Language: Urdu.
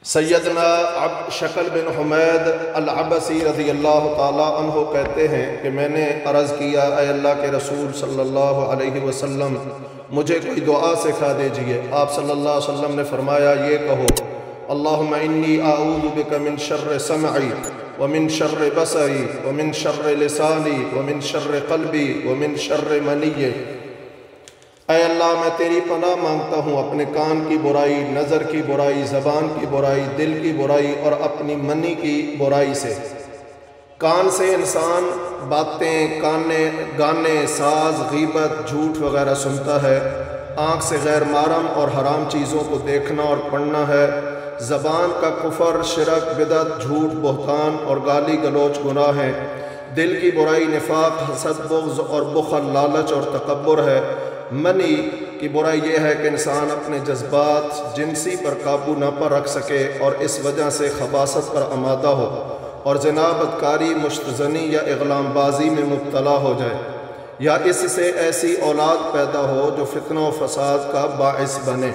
سیدنا شکل بن حمید العبسی رضی اللہ تعالی عنہ کہتے ہیں کہ میں نے عرض کیا اے اللہ کے رسول صلی اللہ علیہ وسلم مجھے کوئی دعا سکھا دیجئے۔ آپ صلی اللہ علیہ وسلم نے فرمایا یہ کہو اللہم انی اعوذ بک من شر سمعی ومن شر بصری ومن شر لسانی ومن شر قلبی ومن شر منی۔ اے اللہ میں تیری پناہ مانگتا ہوں اپنے کان کی برائی، نظر کی برائی، زبان کی برائی، دل کی برائی اور اپنی منی کی برائی سے۔ کان سے انسان باتیں، گانے، ساز، غیبت، جھوٹ وغیرہ سنتا ہے۔ آنکھ سے غیر محرم اور حرام چیزوں کو دیکھنا اور پڑھنا ہے۔ زبان کا کفر، شرک، بدعت، جھوٹ، بہتان اور گالی گلوچ گناہ ہیں۔ دل کی برائی نفاق، حسد، بغض اور بخل، لالچ اور تکبر ہے۔ منی کی برائی یہ ہے کہ انسان اپنے جذبات جنسی پر قابو نہ پر رکھ سکے اور اس وجہ سے خباثت پر آمادہ ہو اور زنا، بدکاری، مشتزنی یا اغلام بازی میں مبتلا ہو جائے، یا اس سے ایسی اولاد پیدا ہو جو فتنہ و فساد کا باعث بنے۔